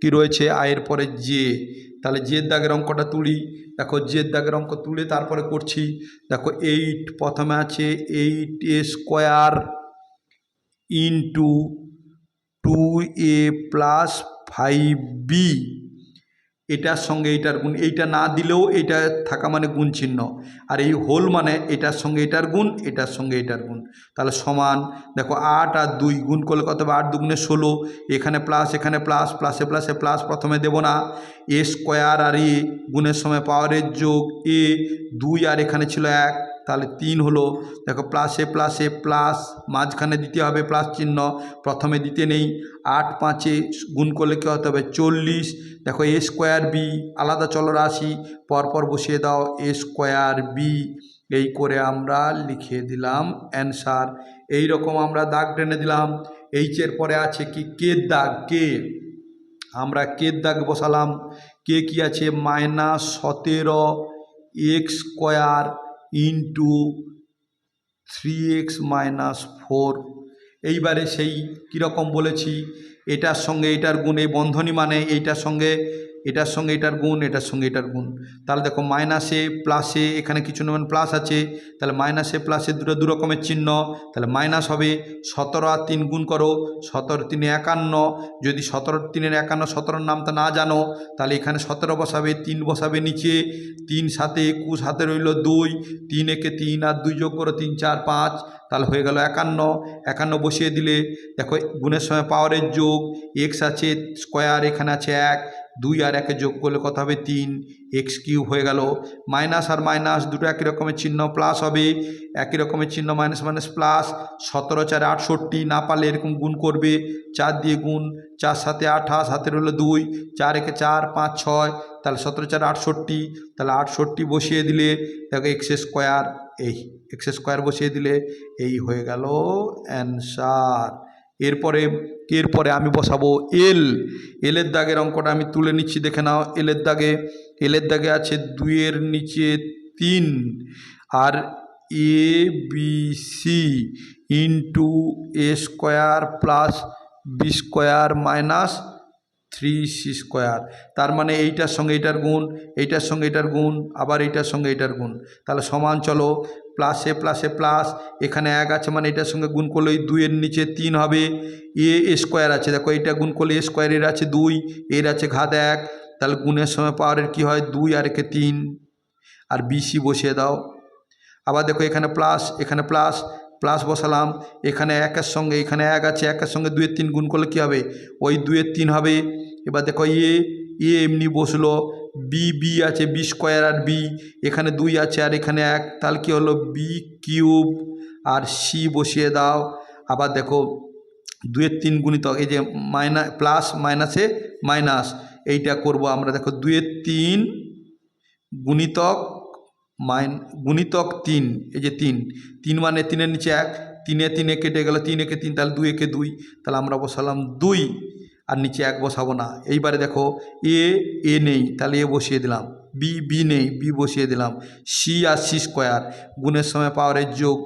কি রয়েছে, আয়ের পরে জে, তাহলে জের দাগের অঙ্কটা তুলি। দেখো জের দাগের অঙ্ক তুলে তারপরে করছি। দেখো 8, প্রথমে আছে 8a square into 2a plus 5b, এটার সঙ্গে এটার গুণ, এইটা না দিলেও এটা থাকা মানে গুণ চিহ্ন, আর এই হোল মানে এটার সঙ্গে এটার গুণ, এটার সঙ্গে এটার গুণ, তাহলে সমান। দেখো 8 আর 2 গুণ করলে কত হবে, 8 দুগুণে 16, এখানে প্লাস, এখানে প্লাস, প্লাসে প্লাসে প্লাস, প্রথমে দেব না, এ স্কোয়ার আর এ, গুণের সময় পাওয়ারের যোগ, এ 2 আর এখানে ছিল 1, তাহলে 3 হলো। দেখো প্লাসে প্লাসে প্লাস, মাঝখানে দিতে হবে প্লাস চিহ্ন, প্রথমে দিতে নেই, 8 5-এ গুণ করলে কী হতে হবে 40। দেখো এ স্কোয়ার বি, আলাদা চলরাশি, পরপর বসিয়ে দাও, এ স্কোয়ার বি, এই করে আমরা লিখে দিলাম অ্যান্সার। এই রকম আমরা দাগ টেনে দিলাম। এইচের পরে আছে কি কের দাগ, কে, আমরা কের দাগ বসালাম। কে কি আছে, -17 এক্স স্কোয়ার ইন্টু 3x - 4। এইবারে সেই কীরকম বলেছি, এটার সঙ্গে এটার গুণ, এই বন্ধনী মানে এইটার সঙ্গে এটার সঙ্গে এটার গুণ, এটার সঙ্গে এটার গুণ। তাহলে দেখো মাইনাসে প্লাসে এখানে কিছু না মানে প্লাস আছে, তাহলে মাইনাসে প্লাসে দুটো দু রকমের চিহ্ন, তাহলে মাইনাস হবে। 17 আর 3 গুণ করো, 17 3 51, যদি 17 3 51, 17-র নামটা না জানো তাহলে এখানে 17 বসাবে, 3 বসাবে নিচে, 3 7 21, হাতে রইল 2, 3 একে 3 আর 2 যোগ করো 3 4 5, তাহলে হয়ে গেল 51। 51 বসিয়ে দিলে দেখো গুণের সময় পাওয়ারের যোগ, এক্স আছে স্কোয়ার, এখানে আছে 1, 2 আর 1 যোগ করলে কত হবে 3, এক্স কিউব হয়ে গেল। মাইনাস আর মাইনাস দুটো একই রকমের চিহ্ন, প্লাস হবে, একই রকমের চিহ্ন, মাইনাস মাইনাস প্লাস। 17 4 68, না পারলে এরকম গুণ করবে, 4 দিয়ে গুণ, 4 7 28, হাতে রইল 2, 4 একে 4 5 6, তাহলে 17 4 68, তাহলে 68 বসিয়ে দিলে দেখো এক্স স্কোয়ার, এই এক্স স্কোয়ার বসিয়ে দিলে এই হয়ে গেল অ্যান্সার। এরপরে আমি বসাবো এলের দাগের অঙ্কটা আমি তুলে নিচ্ছি, দেখে নাও। এলের দাগে আছে 2 এর নিচে 3 আর a b c into a square plus b square minus 3c square. তার মানে এইটার সঙ্গে এইটার গুণ, এইটার সঙ্গে এটার গুণ, আবার এইটার সঙ্গে এটার গুণ, তাহলে সমান। চলো প্লাসে প্লাসে প্লাস, এখানে 1 আছে মানে এটার সঙ্গে গুণ করলে ওই 2 এর নিচে 3 হবে। এ স্কোয়ার আছে, দেখো এইটা গুণ করলে এ স্কোয়ার, এর আছে 2, এর আছে ঘাত 1, তাহলে গুণের সময় পাওয়ারের কি হয় 2 আর একে 3, আর বিসি বসিয়ে দাও। আবার দেখো এখানে প্লাস, এখানে প্লাস, প্লাস বসালাম, এখানে 1-এর সঙ্গে এখানে 1 আছে, 1-এর সঙ্গে 2 এর 3 গুণ করলে কী হবে ওই 2 এর 3 হবে। এবার দেখো এমনি বসলো, বি আছে বি স্কোয়ার আর বি, এখানে 2 আছে আর এখানে 1, তাহলে কী হলো বি কিউব, আর সি বসিয়ে দাও। আবার দেখো 2 এর 3 গুণিতক, এই যে প্লাস মাইনাসে মাইনাস, এইটা করব আমরা। দেখো 2 এর 3 গুণিতক গুণিতক 3, এই যে 3 মানে 3 এর নিচে 1, 3 এ 3 কেটে গেল, 3 একে 3, তাহলে 2 একে 2, তাহলে আমরা বসালাম 2 আর নিচে 1 বসাবো না। এইবারে দেখো এ নেই, তাহলে এ বসিয়ে দিলাম, বি নেই, বি বসিয়ে দিলাম, সি আর সি স্কোয়ার, গুণের সময় পাওয়ারের যোগ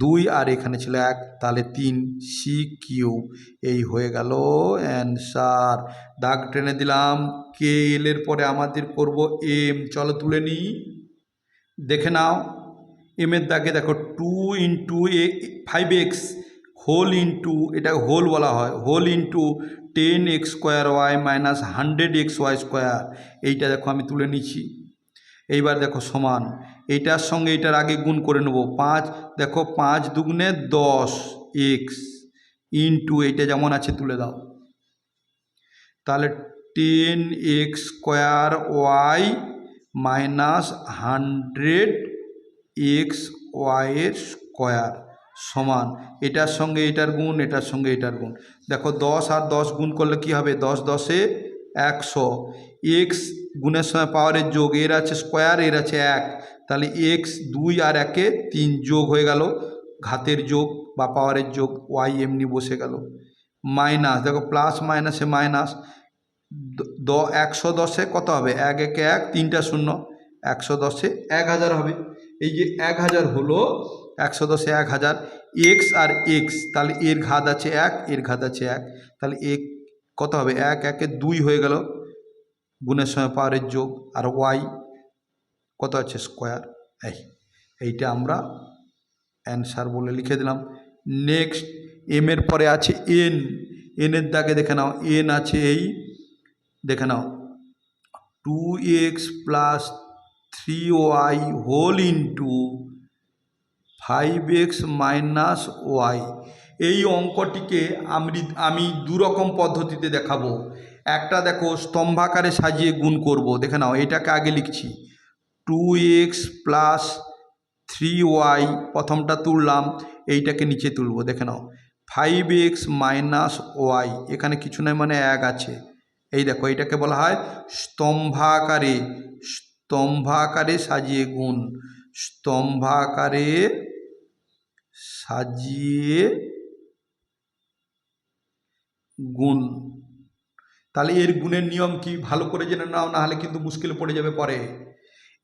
2 আর এখানে ছিল 1, তাহলে 3 সি কিউব। এই হয়ে গেল অ্যান্সার। দাগ টেনে দিলাম। কে এলের পরে আমাদের করব এম, চলো তুলে নিই, দেখে নাও। এমের দাগে দেখো 2 ইন্টু 5x হোল ইন্টু, এটা হোল বলা হয়, whole into 10x square y minus 100x y square, এইটা দেখো আমি তুলে নিচ্ছি। এইবার দেখো সমান, এইটার সঙ্গে এইটার আগে গুণ করে নেব 5, দেখো 5 দুগুণে 10x ইন্টু এইটা যেমন আছে তুলে দাও, তাহলে 10x square y minus 100x ওয়াইয়ের স্কোয়ার সমান, এটার সঙ্গে এটার গুণ, এটার সঙ্গে এটার গুণ। দেখো 10 আর 10 গুণ করলে কি হবে 10 10 এ 100, এক্স গুণের সময় পাওয়ারের যোগ, এর আছে স্কোয়ার, এর আছে 1, তাহলে এক্স 2 আর 1 3 যোগ হয়ে গেল, ঘাতের যোগ বা পাওয়ারের যোগ, ওয়াই এমনি বসে গেল। মাইনাস দেখো প্লাস মাইনাসে মাইনাস, 110-এ কত হবে 1 একে 1, 3টা শূন্য, 110-এ 1000 হবে। এই যে 1000 হলো, 110-এ 1000, এক্স আর এক্স, তাহলে এর ঘাত আছে 1, এর ঘাত আছে 1, তাহলে কত হবে 1 1 2 হয়ে গেল, গুণের সময় পাওয়ারের যোগ, আর ওয়াই কত আছে স্কোয়ার। এইটা আমরা অ্যান্সার বলে লিখে দিলাম। নেক্সট এম এর পরে আছে এনের দাগে দেখে নাও, এন আছে এই দেখে নাও 2x plus 3y whole into 5x minus y. এই অঙ্কটিকে আমি দুরকম পদ্ধতিতে দেখাবো। একটা দেখো স্তম্ভাকারে সাজিয়ে গুণ করব, দেখে নাও এটাকে আগে লিখছি 2x প্লাস 3y, প্রথমটা তুললাম, এইটাকে নিচে তুলব, দেখে নাও 5x মাইনাস ওয়াই, এখানে কিছু নয় মানে 1 আছে। এই দেখো এটাকে বলা হয় স্তম্ভাকারে সাজিয়ে গুণ, স্তম্ভাকারে সাজিয়ে গুণ। তাহলে এর গুণের নিয়ম কি ভালো করে জেনে নাও, না হলে কিন্তু মুশকিলে পড়ে যাবে পরে।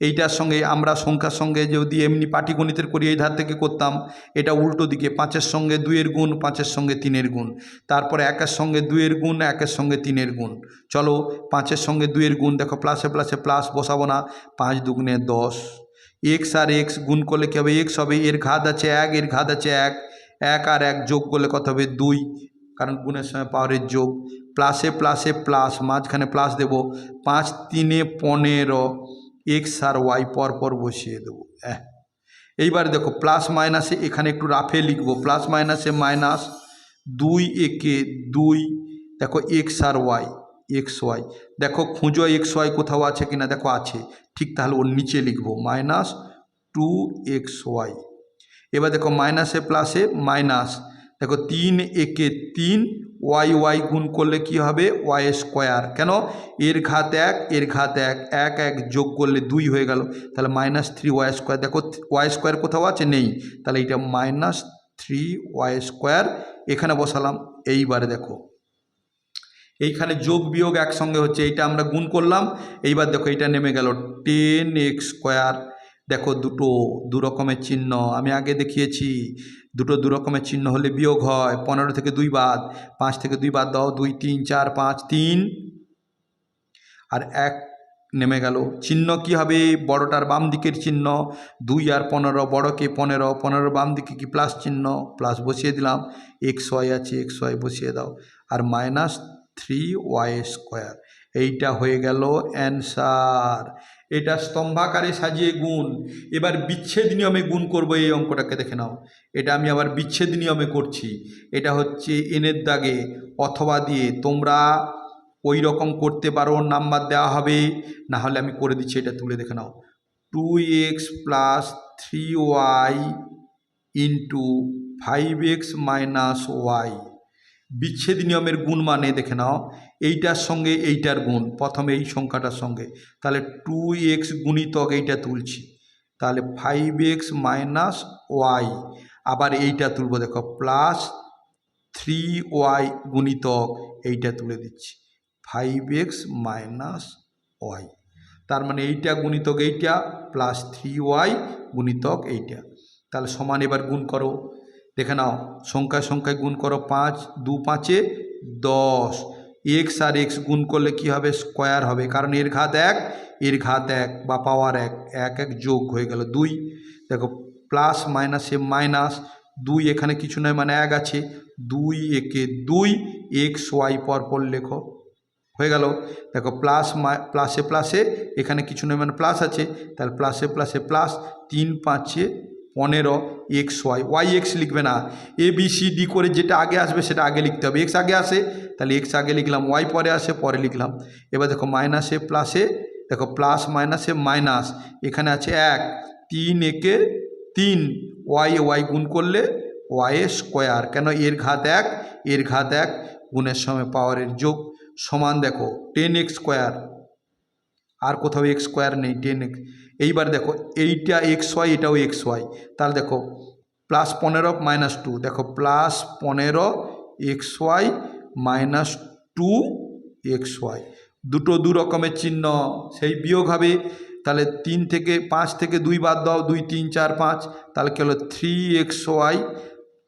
এইটার সঙ্গে আমরা সংখ্যার সঙ্গে যদি এমনি পাটিগণিতের করি এই ধার থেকে করতাম, এটা উল্টো দিকে 5-এর সঙ্গে 2-এর গুণ, 5-এর সঙ্গে 3-এর গুণ, তারপরে 1-এর সঙ্গে 2-এর গুণ, 1-এর সঙ্গে 3-এর গুণ। চলো 5-এর সঙ্গে 2-এর গুণ, দেখো প্লাসে প্লাসে প্লাস বসাবো না, 5 দুগুণে 10, এক্স আর এক্স গুণ করলে কী হবে, এক্স হবে, এর ঘাত আছে 1, এর ঘাত আছে 1, 1 আর 1 যোগ করলে কত হবে 2, কারণ গুণের সময় পাওয়ারের যোগ, প্লাসে প্লাসে প্লাস, মাঝখানে প্লাস দেবো, 5 3 15, এক্স আর ওয়াই পরপর বসিয়ে দেবো। এইবার দেখো প্লাস মাইনাসে এখানে একটু রাফে লিখবো, প্লাস মাইনাসে মাইনাস, 2 একে 2, দেখো এক্স আর ওয়াই, এক্স ওয়াই, দেখো খুঁজো এক্স ওয়াই কোথাও আছে কিনা, দেখো আছে, ঠিক তাহলে ওর নিচে লিখবো -2xy। এবার দেখো মাইনাসে প্লাসে মাইনাস, দেখো 3 একে 3, ওয়াই ওয়াই গুণ করলে কি হবে ওয়াই স্কোয়ার, কেন এর ঘাত 1, এর ঘাত 1, 1 1 যোগ করলে 2 হয়ে গেল, তাহলে -3y স্কোয়ার, দেখো ওয়াই স্কোয়ার কোথাও আছে নেই, তাহলে এইটা -3y স্কোয়ার এখানে বসালাম। এইবারে দেখো এইখানে যোগ বিয়োগ একসঙ্গে হচ্ছে, এইটা আমরা গুণ করলাম, এইবার দেখো এইটা নেমে গেল 10x স্কোয়ার, দেখো দুটো দু রকমের চিহ্ন আমি আগে দেখিয়েছি, দুটো দু রকমের চিহ্ন হলে বিয়োগ হয়, 15 থেকে 2 বাদ, 5 থেকে 2 বাদ দাও, 2 3 4 5 3 আর 1 নেমে গেল। চিহ্ন কি হবে, বড়টার বাম দিকের চিহ্ন, 2 আর 15, বড়কে 15, 15 বাম দিকে কি প্লাস চিহ্ন, প্লাস বসিয়ে দিলাম, এক্স ওয়াই আছে এক্স ওয়াই বসিয়ে দাও, আর -3y স্কোয়ার, এইটা হয়ে গেল অ্যান্সার। এটা স্তম্ভাকারে সাজিয়ে গুণ। এবার বিচ্ছেদ নিয়মে গুণ করব এই অঙ্কটাকে, দেখে নাও, এটা আমি আবার বিচ্ছেদ নিয়মে করছি, এটা হচ্ছে এনের দাগে অথবা দিয়ে, তোমরা ওই রকম করতে পারো, নাম্বার দেওয়া হবে, না হলে আমি করে দিচ্ছি, এটা তুলে দেখে নাও, 2x + 3y into 5x - y, বিচ্ছেদ নিয়মের গুণ মানে দেখে নাও, এইটার সঙ্গে এইটার গুণ, প্রথমে এই সংখ্যাটার সঙ্গে, তাহলে 2x গুণিতক এইটা তুলছি, তাহলে 5x - y, আবার এইটা তুলব, দেখো +3y গুণিতক এইটা তুলে দিচ্ছি, 5x - y, তার মানে এইটা গুণিতক এইটা +3y গুণিতক এইটা, তাহলে সমান। এবার গুণ করো, দেখে নাও, সংখ্যায় সংখ্যায় গুণ করো, 5 2 5 10, এক্স আর এক্স গুণ করলে কি হবে স্কোয়ার হবে, কারণ এর ঘাত 1, এর ঘাত 1 বা পাওয়ার 1, 1 1 যোগ হয়ে গেল 2, দেখো প্লাস মাইনাসে মাইনাস, 2 এখানে কিছু নয় মানে 1 আছে, 2 একে 2, এক্স ওয়াই পরপর লেখো, হয়ে গেল। দেখো প্লাসে প্লাসে এখানে কিছু নয় মানে প্লাস আছে, তাহলে প্লাসে প্লাসে plus, 3 5 15, x y, y x লিখবে না, এ বি সি ডি করে যেটা আগে আসবে সেটা আগে লিখতে হবে, এক্স আগে আসে তাহলে এক্স আগে লিখলাম, ওয়াই পরে আসে পরে লিখলাম। এবার দেখো মাইনাসে প্লাসে, দেখো প্লাস মাইনাসে মাইনাস, এখানে আছে 1, 3 একে 3, ওয়াই ওয়াই গুণ করলে ওয়াই স্কোয়ার, কেন এর ঘাত 1, এর ঘাত 1, গুণের সময় পাওয়ারের যোগ, সমান দেখো 10x স্কোয়ার, আর কোথাও এক্স স্কোয়ার নেই, 10x। এইবার দেখো এইটা এক্স ওয়াই, এটাও এক্স ওয়াই, তাহলে দেখো +15 - 2, দেখো +15 এক্স ওয়াই -2 xy, দুটো দু রকমের চিহ্ন, সেই বিয়োগ হবে, তাহলে 5 থেকে 2 বাদ দাও, 2 3 4 5, তাহলে কি হলো 3xy,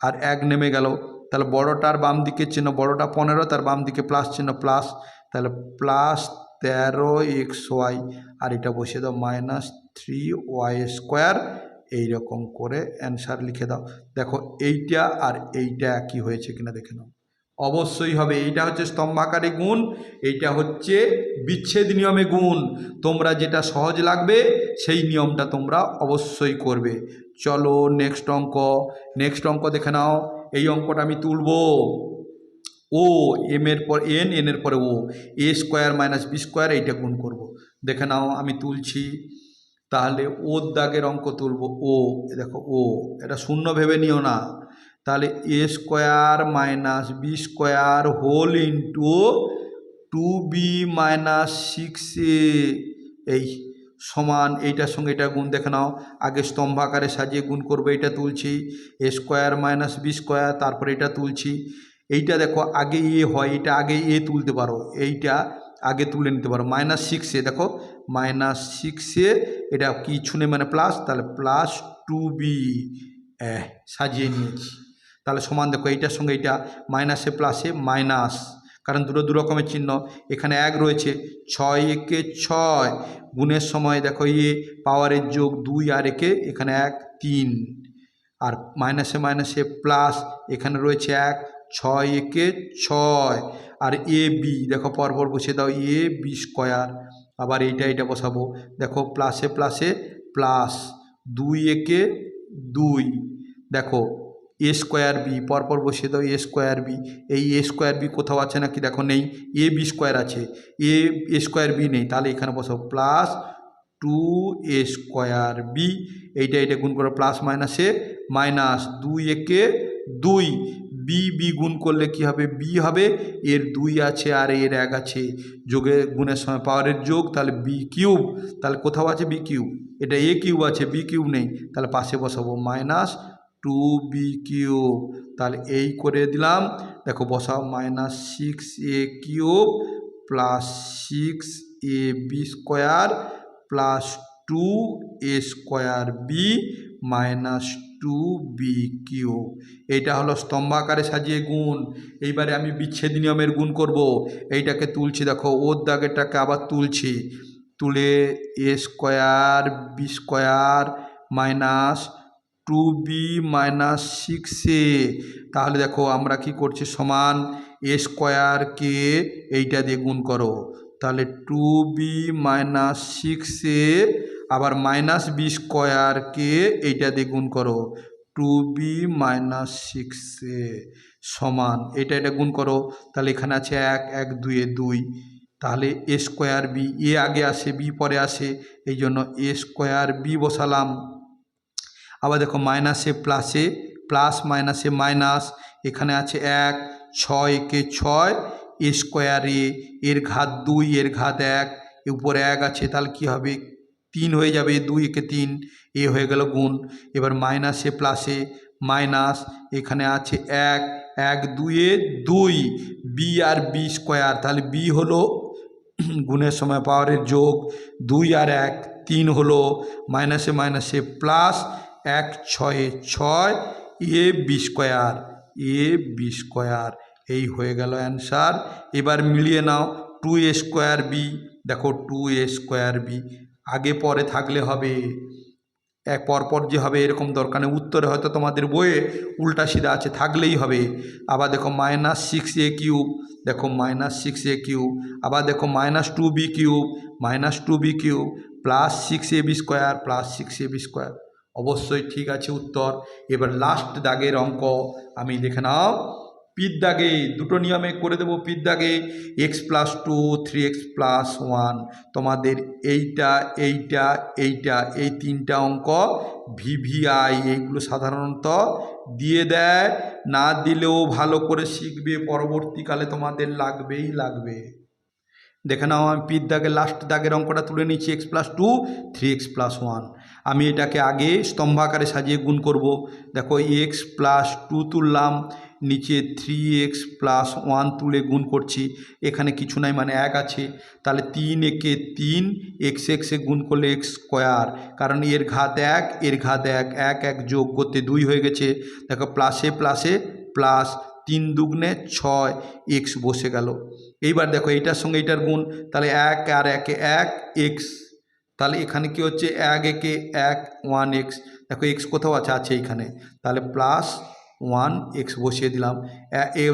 আর 1 নেমে গেল, তাহলে বড়টার বাম দিকের চিহ্ন, বড়টা 15, তার বাম দিকে প্লাস চিহ্ন প্লাস, তাহলে +13xy, আর এটা বসিয়ে দাও -3y স্কোয়ার, এইরকম করে অ্যান্সার লিখে দাও। দেখো এইটা আর এইটা একই হয়েছে কিনা দেখে নাও, অবশ্যই হবে। এইটা হচ্ছে স্তম্ভাকারে গুণ, এইটা হচ্ছে বিচ্ছেদ নিয়মে গুণ, তোমরা যেটা সহজ লাগবে সেই নিয়মটা তোমরা অবশ্যই করবে। চলো নেক্সট অঙ্ক দেখে নাও, এই অঙ্কটা আমি তুলব, ও এম এর পর এন, এন এর পরে ও, এ স্কোয়ার - বি স্কোয়ার, এইটা গুণ করব, দেখে নাও আমি তুলছি, তাহলে ওর দাগের অঙ্ক তুলব, ও দেখো ও, এটা শূন্য ভেবে নিও না, তাহলে a square - b square whole into 2b - 6a, এই সমান, এইটার সঙ্গে এটা গুণ, দেখে নাও আগে স্তম্ভ আকারে সাজিয়ে গুণ করবো, এটা তুলছি, এ স্কোয়ার - বি স্কোয়ার, তারপরে এটা তুলছি, এইটা দেখো আগে এ হয়, এটা আগে এ তুলতে পারো, এইটা আগে তুলে নিতে পারো, -6a, দেখো -6a, এটা কিছু নেই মানে প্লাস, তাহলে প্লাস 2b সাজিয়ে নিয়েছি। তাহলে সমান দেখো এইটার সঙ্গে এইটা মাইনাসে প্লাসে মাইনাস, কারণ দুটো দু রকমের চিহ্ন। এখানে 1 রয়েছে, 6 একে 6 গুণের সময় দেখো পাওয়ারের যোগ 2 আর একে এখানে 1 3, আর মাইনাসে মাইনাসে প্লাস, এখানে রয়েছে 1 6 একে 6, আর বি দেখো পরপর বসিয়ে দাও বি স্কোয়ার, আবার এইটা বসাবো দেখো প্লাসে প্লাসে প্লাস 2 একে 2, দেখো স্কোয়ার বি পরপর বসিয়ে দাও স্কোয়ার বি, এই স্কোয়ার বি কোথাও আছে নাকি দেখো নেই, বি স্কোয়ার আছে, স্কোয়ার বি নেই, তাহলে এখানে বসাবো প্লাস 2 স্কোয়ার বি, এইটা গুণ করো প্লাস মাইনাসে মাইনাস 2 একে 2, বি গুণ করলে কি হবে বি হবে, এর 2 আছে আর এর 1 আছে, যোগে গুণের সময় পাওয়ারের যোগ, তাহলে বি কিউব, তাহলে কোথাও আছে বি কিউব, এটা কিউব আছে বি কিউব নেই, তাহলে পাশে বসাবো মাইনাস 2b কিউব, তাহলে এই করে দিলাম। দেখো বসাও minus 6a cube plus 6ab square plus 2a square b minus 2b cube. এইটা হলো স্তম্ভাকারে সাজিয়ে গুণ। এইবারে আমি বিচ্ছেদ নিয়মের গুণ করব। এইটাকে তুলছি, দেখো ওর দাগেরটাকে আবার তুলছি, তুলে a square b square minus 2b minus 6a, তাহলে দেখো আমরা কি করছি সমান a স্কোয়ারকে এইটা দিয়ে গুণ করো, তাহলে 2b মাইনাস 6a, আবার মাইনাস বি স্কোয়ারকে এইটা দিয়ে গুণ করো 2b মাইনাস 6a সমান এটা গুণ করো, তাহলে এখানে আছে 1 1 2 2, তাহলে a স্কোয়ার বি আগে আসে বি পরে আসে, এই জন্য a স্কোয়ার বি বসালাম। আবার দেখো মাইনাসে প্লাসে প্লাস মাইনাসে মাইনাস, এখানে আছে 1 6 একে 6 স্কোয়ার এর ঘাত 2 এর ঘাত 1, উপরে 1 আছে, তাহলে কি হবে 3 হয়ে যাবে, 2 একে 3 হয়ে গেল গুণ। এবার মাইনাসে প্লাসে মাইনাস, এখানে আছে 1 1 2 2 বি আর বি স্কোয়ার, তাহলে বি হলো গুণের সময় পাওয়ারের যোগ, 2 আর 1 3 হলো, মাইনাসে মাইনাসে plus 1 6 6 b square b square, এই হয়ে গেল অ্যান্সার। এবার মিলিয়ে নাও 2 স্কোয়ার বি, দেখো 2 স্কোয়ার বি আগে পরে থাকলে হবে, এক পরপর যে হবে এরকম দরকার নেই, উত্তরে হয়তো তোমাদের বইয়ে উল্টা সিধা আছে থাকলেই হবে। আবার দেখো মাইনাস 6a কিউব, দেখো মাইনাস 6a কিউব, আবার দেখো minus 2b cube minus 2b cube plus 6ab square plus 6ab square, অবশ্যই ঠিক আছে উত্তর। এবার লাস্ট দাগের অঙ্ক আমি দেখে নাও, পির দাগে দুটো নিয়মে করে দেবো। পির দাগে x প্লাস 2 3x প্লাস 1, তোমাদের এইটা এইটা এইটা এই তিনটা অঙ্ক ভিভিআই এইগুলো সাধারণত দিয়ে দেয়, না দিলেও ভালো করে শিখবে, পরবর্তীকালে তোমাদের লাগবেই লাগবে। দেখে নাও আমি পির দাগের লাস্ট দাগের অঙ্কটা তুলে নিচ্ছি, x প্লাস 2 3x প্লাস 1, আমি এটাকে আগে স্তম্ভাকারে সাজিয়ে গুণ করব। দেখো x প্লাস 2 তুললাম, নিচে 3x প্লাস 1 তুলে গুণ করছি, এখানে কিছু নাই মানে 1 আছে, তাহলে 3 একে 3 x এ গুণ করলে x স্কোয়ার, কারণ এর ঘাত 1 এর ঘাত 1 1 1 যোগ করতে 2 হয়ে গেছে, দেখো প্লাসে প্লাসে প্লাস 3 দুগুণে 6 x বসে গেল। এইবার দেখো এইটার সঙ্গে এইটার গুণ, তাহলে 1 আর 1 1 x, তাহলে এখানে কি হচ্ছে 1 একে 1 1x, দেখো x কোথাও আছে এইখানে, তাহলে প্লাস 1x বসিয়ে দিলাম,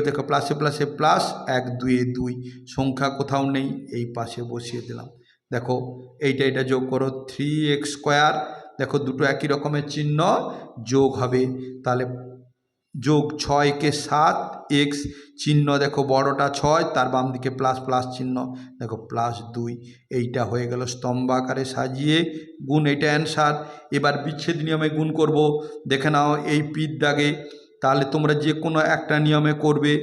দেখো প্লাসে প্লাসে প্লাস 1 2 2, সংখ্যা কোথাও নেই, এই পাশে বসিয়ে দিলাম। দেখো এইটা যোগ করো 3x স্কোয়ার, দেখো দুটো একই রকমের চিহ্ন যোগ হবে, তাহলে যোগ 6 কে 7 x, চিহ্ন দেখো বড়টা 6 তার বাম দিকে প্লাস প্লাস চিহ্ন, দেখো প্লাস 2, এইটা হয়ে গেল স্তম্ভাকারে সাজিয়ে গুণ, এটা অ্যান্সার। এবার বিচ্ছেদ নিয়মে গুণ করব, দেখে নাও এই পির দাগে, তাহলে তোমরা যে কোনো একটা নিয়মে করবে,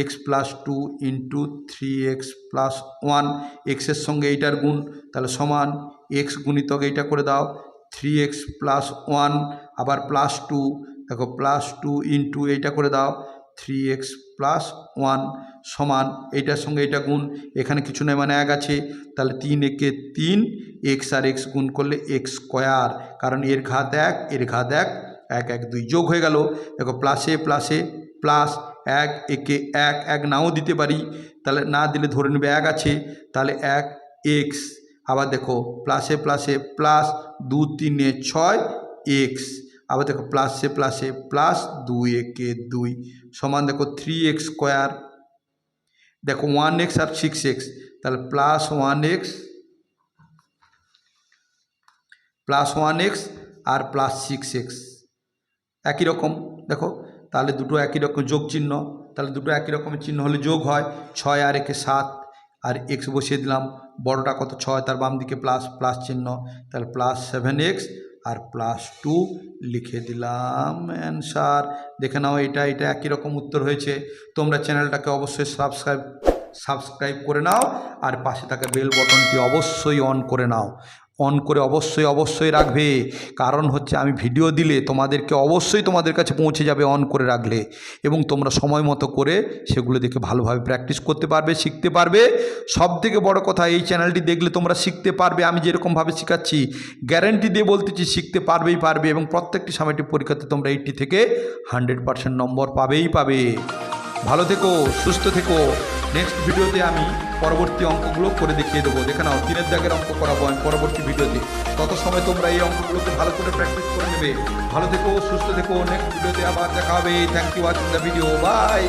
x plus 2 into 3x plus 1, এক্সের সঙ্গে এইটার গুণ, তাহলে সমান x গুণিতক এইটা করে দাও 3x প্লাস 1, আবার প্লাস 2, দেখো প্লাস 2 ইন্টু এইটা করে দাও 3x প্লাস 1 সমান এইটার সঙ্গে এইটা গুণ, এখানে কিছু নেই মানে 1 আছে, তাহলে 3 একে 3 এক্স আর এক্স গুণ করলে এক্স স্কোয়ার, কারণ এর ঘাত 1, এর ঘাত 1, 1 1 2 যোগ হয়ে গেল। দেখো প্লাসে প্লাসে প্লাস 1 একে 1 1 নাও দিতে পারি, তাহলে না দিলে ধরে নেবে 1 আছে, তাহলে 1 এক্স। আবার দেখো প্লাসে প্লাসে প্লাস 2 3 6 এক্স। আবার দেখো প্লাসে প্লাসে প্লাস 2 একে 2 সমান দেখো 3x স্কোয়ার। দেখো 1x আর 6x, তাহলে প্লাস 1x আর প্লাস 6x একই রকম। দেখো তাহলে দুটো একই রকম যোগ চিহ্ন, তাহলে দুটো একই রকমের চিহ্ন হলে যোগ হয়। 6 আর একে 7 আর এক্স বসিয়ে দিলাম, বড়টা কত 6, তার বাম দিকে প্লাস প্লাস চিহ্ন, তাহলে প্লাস 7x আর প্লাস 2 লিখে দিলাম অ্যান্সার। দেখে নাও এটা একই রকম উত্তর হয়েছে। তোমরা চ্যানেলটাকে অবশ্যই সাবস্ক্রাইব করে নাও, আর পাশে থাকা বেল বটনটি অবশ্যই অন করে নাও। অন করে অবশ্যই রাখবে, কারণ হচ্ছে আমি ভিডিও দিলে তোমাদেরকে অবশ্যই তোমাদের কাছে পৌঁছে যাবে অন করে রাখলে, এবং তোমরা সময় মতো করে সেগুলো দেখে ভালোভাবে প্র্যাকটিস করতে পারবে, শিখতে পারবে। সবথেকে বড় কথা, এই চ্যানেলটি দেখলে তোমরা শিখতে পারবে। আমি যেরকমভাবে শেখাচ্ছি গ্যারান্টি দিয়ে বলতেছি শিখতে পারবে, এবং প্রত্যেকটি সাময়িক পরীক্ষাতে তোমরা 80 থেকে 100% নম্বর পাবে। ভালো থেকো, সুস্থ থেকো। নেক্সট ভিডিওতে আমি পরবর্তী অঙ্কগুলো করে দেখিয়ে দেবো। দেখে নাও 3 দাগের অঙ্ক করাবো আমি পরবর্তী ভিডিওতে। তত সময় তোমরা এই অঙ্কগুলোকে ভালো করে প্র্যাকটিস করে নেবে। ভালো থেকো, সুস্থ থেকো। নেক্সট ভিডিওতে আবার দেখা হবে। Thank you watching the video. By.